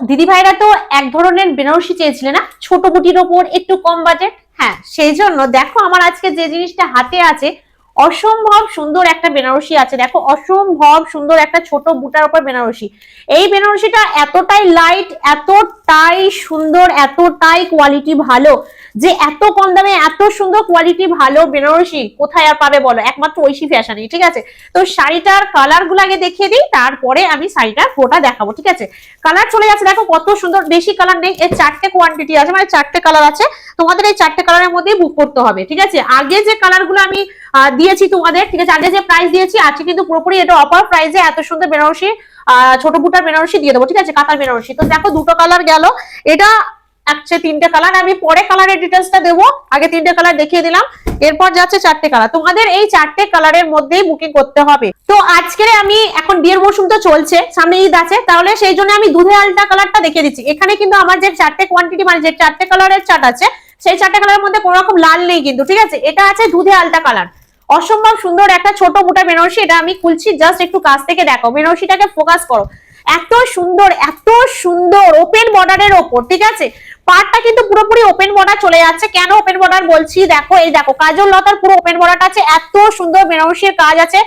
দিদি ভাইরা তো এক ধরনের বেনারসি চেয়েছিলেন না, ছোট বুটির ওপর একটু কম বাজেট। হ্যাঁ, সেই জন্য দেখো আমার আজকে যে জিনিসটা হাতে আছে, অসম্ভব সুন্দর একটা বেনারসি আছে। দেখো অসম্ভব সুন্দর একটা ছোট বুটার উপর বেনারসি। এই বেনারসিটা এতটাই লাইট, এতটাই সুন্দর, এতটাই কোয়ালিটি ভালো যে এত কম দামে এত সুন্দর কোয়ালিটি ভালো বেনারসি কোথায় আর পাবে বলো, একমাত্র ঐশী ফ্যাশনে। ঠিক আছে, তো শাড়িটার কালার গুলো আগে দেখিয়ে দিই, তারপরে আমি শাড়িটার ফোটা দেখাবো। ঠিক আছে, কালার চলে যাচ্ছে, দেখো কত সুন্দর। বেশি কালার নেই, এর 4টে কোয়ান্টিটি আছে, মানে 4টে কালার আছে। তোমাদের এই 4টে কালারের মধ্যেই বুক করতে হবে। ঠিক আছে, আগে যে কালার গুলো আমি দিয়েছি তোমাদের, ঠিক আছে, আগে যে প্রাইস দিয়েছি আজকে কিন্তু পুরোপুরি এটা অফার প্রাইসে এত সুন্দর বেনারসি, ছোট বুটার বেনারসি দিয়ে দেবো। ঠিক আছে, কাতার বেনারসি। তো দেখো দুটো কালার গেল, এটা আচ্ছা 3টে কালার। আমি পরে কালারের ডিটেলসটা দেবো, আগে 3টে কালার দেখিয়ে দিলাম, এরপর যাচ্ছে 4টে কালার। তোমাদের এই 4টে কালারের মধ্যেই বুকিং করতে হবে। তো আজকে আমি এখন বিয়ের মৌসুম তো চলছে, সামনে ঈদ আছে, তাহলে সেই জন্য আমি দুধে আলটা কালারটা দেখিয়ে দিচ্ছি। এখানে কিন্তু আমার যে 4টে কোয়ান্টিটি, মানে যে 4টে কালারের চার্ট আছে, সেই 4টে কালারের মধ্যে কোনো রকম লাল নেই কিন্তু। ঠিক আছে, এটা আছে দুধে আলটা কালার, অসম্ভব সুন্দর একটা ছোট বুটা বেনারসি। এটা আমি খুলছি, জাস্ট একটু কাছ থেকে দেখো, বেনারসিটাকে ফোকাস করো। এত সুন্দর, এত সুন্দর ওপেন বর্ডারের ওপর। ঠিক আছে, পাড়টা কিন্তু পুরোপুরি ওপেন বর্ডার চলে যাচ্ছে। কেন ওপেন বর্ডার বলছি, দেখো এই দেখো কাজল লতার পুরো ওপেন বর্ডারটা আছে, এত সুন্দর বেনারসির কাজ আছে,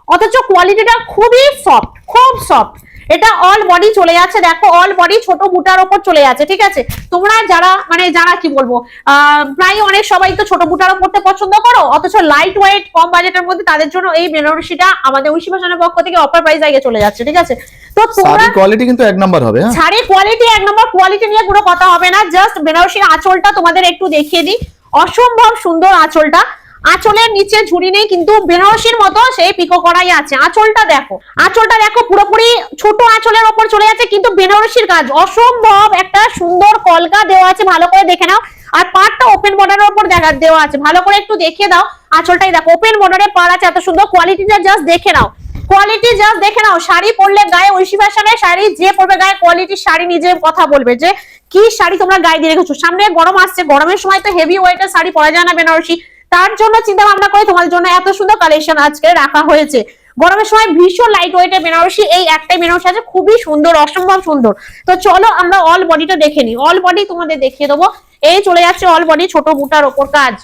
অথচ কোয়ালিটিটা খুবই সফট, খুব সফট। এটা অল বডি চলে যাচ্ছে, দেখো অল বডি ছোট বুটার ওপর চলে যাচ্ছে। ঠিক আছে, তোমরা যারা মানে যারা কি বলবো, প্রায় অনেক সবাই তো ছোট বুটার ওপর পড়তে পছন্দ করো, অথচ লাইট ওয়েট কম বাজেটের মধ্যে, তাদের জন্য এই বেনারসিটা আমাদের ঐশী ফ্যাশনের পক্ষ থেকে অফার প্রাইস আগে চলে যাচ্ছে। ঠিক আছে, তো তোমরা কোয়ালিটি কিন্তু এক নাম্বার হবে। হ্যাঁ, শাড়ির কোয়ালিটি এক নম্বর, কোয়ালিটি নিয়ে কোনো কথা হবে না। জাস্ট বেনারসির আঁচলটা তোমাদের একটু দেখিয়ে দিই, অসম্ভব সুন্দর আঁচলটা। আঁচলের নিচে ঝুড়ি নেই, কিন্তু বেনারসির মতো সেই পিকো করাই আছে। আঁচলটা দেখো, আঁচলটা দেখো পুরোপুরি ছোট আঁচলের ওপর চলে যাচ্ছে, কিন্তু বেনারসির কাজ অসম্ভব একটা সুন্দর কলকা দেওয়া আছে, ভালো করে দেখে নাও। আর পাড়টা ওপেন বর্ডারের উপর দেওয়া আছে, ভালো করে একটু দেখিয়ে দাও। আঁচলটাই দেখো ওপেন বর্ডারে পাড় আছে, এত সুন্দর। কোয়ালিটিটা জাস্ট দেখে নাও, কোয়ালিটি জাস্ট দেখে নাও। শাড়ি পরলে গায়ে, ঐশী ফ্যাশনের শাড়ি যে পরবে গায়ে, কোয়ালিটির শাড়ি নিজে কথা বলবে যে কি শাড়ি তোমরা গায়ে দিয়ে রেখেছো। সামনে গরম আসছে, গরমের সময় তো হেভি ওয়েটের শাড়ি পরা যায় না বেনারসি, তার জন্য চিন্তা ভাবনা করে তোমাদের জন্য এত সুন্দর কালেকশন আজকে রাখা হয়েছে। গরমের সময় ভীষণ লাইট ওয়েটের বেনারসি, এই একটাই বেনারসি আছে, খুবই সুন্দর, অসম্ভব সুন্দর। তো চলো আমরা অল বডিটা দেখে নিই। অল বডি তোমাদের দেখিয়ে দেবো, এই চলে যাচ্ছে অল বডি ছোট বুটার ওপর কাজ।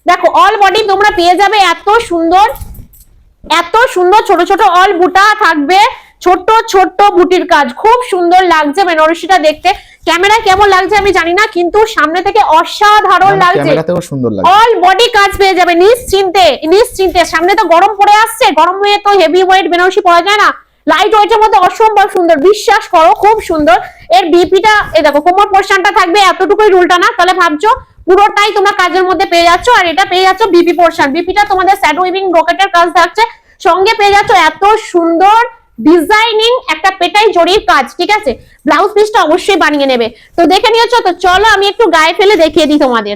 দেখো অল বডি তোমরা পেয়ে যাবে এত সুন্দর, এত সুন্দর ছোট ছোট অল বুটা থাকবে, ছোট ছোট বুটির কাজ, খুব সুন্দর লাগছে বেনারসিটা দেখতে। ক্যামেরা কেমন লাগছে আমি জানি না, কিন্তু সামনে থেকে অসাধারণ লাগছে। ক্যামেরাতেও সুন্দর লাগছে। অল বডি কাজ পেয়ে যাবে নিশ্চিন্তে, নিশ্চিন্তে। সামনে তো গরম পড়ে আসছে, গরমে তো হেভি ওয়েট বেনারসি পরা যায় না, লাইট ওয়েটের মধ্যে অসম্ভব সুন্দর, বিশ্বাস করো খুব সুন্দর। এর বিপিটা এই দেখো, কোমর পোরশনটা থাকবে এতটুকুই, রুলটা না, তাহলে ভাবছো পুরোটাই তোমরা কাজের মধ্যে পেয়ে যাচ্ছ। আর এটা পেয়ে যাচ্ছ বিপি পোরশন, বিপিটা তোমাদের স্যাড উইভিং ব্রোকেটের কাজ থাকছে, সঙ্গে পেয়ে যাচ্ছ এত সুন্দর ডিজাইনিং একটা পেটাই জরির কাজ। ঠিক আছে, ব্লাউজ পিসটা অবশ্যই বানিয়ে নেবে। তো দেখে নিয়েছো তো, চলো আমি একটু গায়ে ফেলে দেখিয়ে দিই তোমাদের।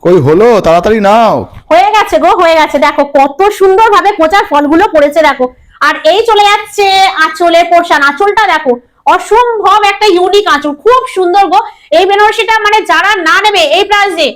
কই হলো, তাড়াতাড়ি নাও। হয়ে গেছে গো, হয়ে গেছে। দেখো কত সুন্দর ভাবে কোচার ফলগুলো পড়েছে দেখো। আর এই চলে যাচ্ছে আঁচলের পোরশন, আঁচলটা দেখো অসম্ভব একটা ইউনিক আঁচল, খুব সুন্দর গো। এই বেনারসিটা মানে যারা না নেবে এই প্রাইসে,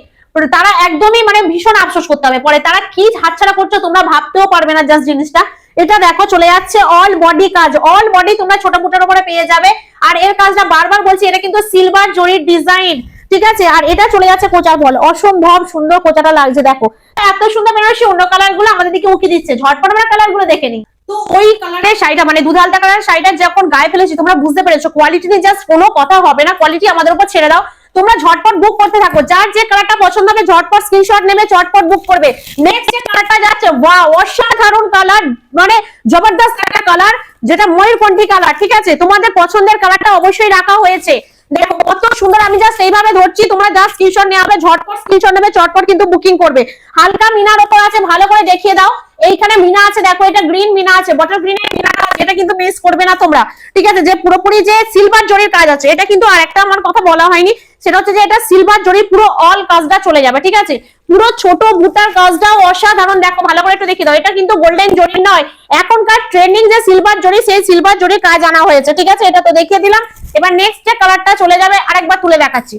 তারা একদমই মানে ভীষণ আফসোস করতে হবে পরে, তারা কি হাতছাড়া করছো তোমরা ভাবতেও পারবে না জাস্ট জিনিসটা। এটা দেখো চলে যাচ্ছে অল বডি কাজ, অল বডি তোমরা ছোট মোটার উপরে পেয়ে যাবে। আর এর কাজটা বারবার বলছি, এটা কিন্তু সিলভার জরির ডিজাইন। ঠিক আছে, আর এটা চলে যাচ্ছে কোচার ফল, অসম্ভব সুন্দর কোচাটা লাগছে দেখো। এত সুন্দর বেনারসি, অন্য কালার গুলো আমাদের দিকে উকি দিচ্ছে, ঝটপট আমরা কালার গুলো দেখে নিই। তো ওই কালারের শাড়িটা মানে দুধালটা কালারের শাড়িটা যখন গায়ে ফেলেছি তোমরা বুঝতে পেরেছো, কোয়ালিটি নিয়ে জাস্ট কোনো কথা হবে না, কোয়ালিটি আমাদের উপর ছেড়ে দাও। তোমরা ঝটপট বুক করতে থাকো, যার যে কালারটা পছন্দ হবে ঝটপট স্ক্রিনশট নেবে, ঝটপট বুক করবে। নেক্সট যে কালারটা যাচ্ছে, ওয়াও অসাধারণ কালার, মানে জবরদস্ত একটা কালার, যেটা ময়ূরকণ্ঠী কালার। ঠিক আছে, তোমাদের পছন্দের কালারটা অবশ্যই রাখা হয়েছে। দেখো কত সুন্দর, আমি জাস্ট এইভাবে ধরছি, তোমরা জাস্ট স্ক্রিনশট নেওয়া হবে, ঝটপট স্ক্রিনশট নেবে, ঝটপট কিন্তু বুকিং করবে। হালকা মিনার ওপর আছে, ভালো করে দেখিয়ে দাও। এইখানে মিনা আছে দেখো, এটা গ্রিন মিনা আছে, বটল গ্রিনের মিনাটা আছে, এটা কিন্তু মিস করবে না তোমরা। ঠিক আছে, যে পুরোপুরি যে সিলভার জরির কাজ আছে, এটা কিন্তু আরেকটা আমার কথা বলা হয়নি, সেটা হচ্ছে যে এটা সিলভার জরি পুরো অল কাজটা চলে যাবে। ঠিক আছে, পুরো ছোট বুটার কাজটাও অসাধারণ, দেখো ভালো করে একটু দেখিয়ে দাও। এটা কিন্তু গোল্ডেন জরি নয়, এখনকার ট্রেন্ডিং যে সিলভার জরি, সেই সিলভার জরির কাজ আনা হয়েছে। ঠিক আছে, এটা তো দেখিয়ে দিলাম। এবার নেক্সট যে কালারটা চলে যাবে, আরেকবার তুলে দেখাচ্ছি।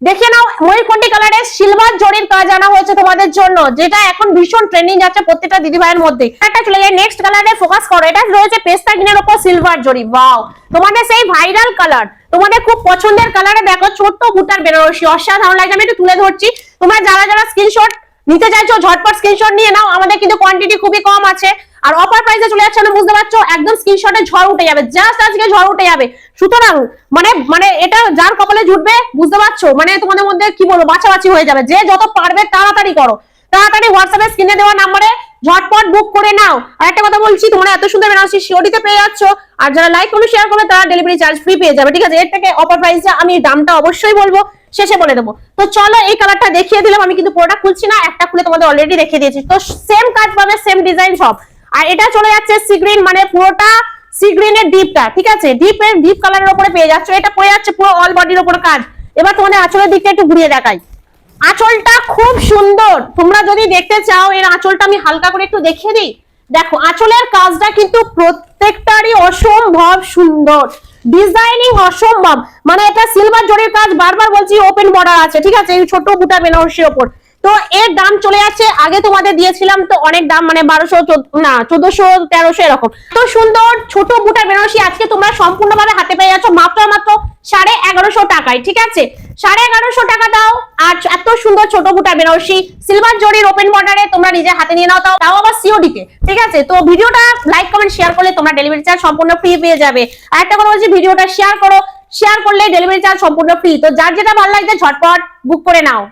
দেখে নাও ময়ূরকণ্ঠী কালারের সিলভার জরির কাজ আনা হয়েছে তোমাদের জন্য, যেটা এখন ভীষণ ট্রেন্ডিং যাচ্ছে প্রত্যেকটা দিদি ভাইয়ের মধ্যে। একটা চলে যায় নেক্সট কালারে ফোকাস করো, এটা রয়েছে পেস্তা গ্রিনের উপর সিলভার জরি। ওয়াও, তোমাদের সেই ভাইরাল কালার, তোমাদের খুব পছন্দের কালারে দেখো ছোট্ট বুটার বেনারসি, অসাধারণ লাগছে। আমি একটু তুলে ধরছি, তোমরা যারা যারা স্ক্রিনশট নিতে চাইছো ঝটপট স্ক্রিনশট নিয়ে নাও, আমাদের কিন্তু কোয়ান্টিটি খুবই কম আছে আর অফার প্রাইসে চলে যাচ্ছে, বুঝতে পারছো, একদম স্ক্রিনশটে ঝড় উঠে যাবে, জাস্ট আজকে ঝড় উঠে যাবে। সুতরাং মানে এটা যার কপালে জুটবে, বুঝতে পারছো, মানে তোমাদের মধ্যে কি বলবো বাছাবাছি হয়ে যাবে। যে যত পারবে তাড়াতাড়ি করো, তাড়াতাড়ি হোয়াটসঅ্যাপে স্ক্রিনে দেওয়া নম্বরে ঝটপট বুক করে নাও। আর একটা কথা বলছি, তোমরা এত সুন্দর বেনারসি শিওরিতে পেয়ে যাচ্ছ, আর যারা লাইক করবে শেয়ার করবে তারা ডেলিভারি চার্জ ফ্রি পেয়ে যাবে, ঠিক আছে। এর থেকে অফার প্রাইসে আমি দামটা অবশ্যই বলবো, শেষে বলে দেবো। তো চলো এই কালারটা দেখিয়ে দিলাম, আমি কিন্তু পুরোটা খুলছি না, একটা খুলে তোমাদের অলরেডি দেখিয়ে দিয়েছি। তো সেম কাজ পাবে, সেম ডিজাইন সব। আর এটা চলে যাচ্ছে সি গ্রিন, মানে পুরোটা সি গ্রিনের ডিপটা, ঠিক আছে, ডিপ কালারের উপরে পেয়ে যাচ্ছ। এটা পড়ে যাচ্ছে পুরো অল বডির উপর কাজ। এবার তোমাদের আঁচলের দিকটা একটু ঘুরিয়ে দেখাই, আঁচলটা খুব সুন্দর। তোমরা যদি দেখতে চাও এর আঁচলটা আমি হালকা করে একটু দেখিয়ে দিই। দেখো আঁচলের কাজটা কিন্তু প্রত্যেকটারই অসম্ভব সুন্দর, ডিজাইনিং অসম্ভব, মানে এটা সিলভার জরির কাজ, বারবার বলছি ওপেন বর্ডার আছে, ঠিক আছে, এই ছোট বুটা বেনারসির উপর। তো এর দাম চলে যাচ্ছে, আগে তোমাদের দিয়েছিলাম তো অনেক দাম, মানে 1200 না 1400 1300 এরকম। তো সুন্দর ছোট বুটা বেনারসি আজকে তোমরা সম্পূর্ণভাবে হাতে পেয়ে যাচ্ছ মাত্র 1150 টাকায়, ঠিক আছে। 1150 টাকা দাও আর এত সুন্দর ছোট বুটা বেনারসি সিলভার জরির ওপেন বর্ডারে তোমরা নিজে হাতে নিয়ে নাও, তাও আবার সিওডি তে, ঠিক আছে। তো ভিডিওটা লাইক কমেন্ট শেয়ার করলে তোমরা ডেলিভারি চার্জ সম্পূর্ণ ফ্রি পেয়ে যাবে। আর একটা কথা বলছি, ভিডিওটা শেয়ার করো, শেয়ার করলে ডেলিভারি চার্জ সম্পূর্ণ ফ্রি। তো যার যেটা ভালো লাগছে ঝটপট বুক করে নাও।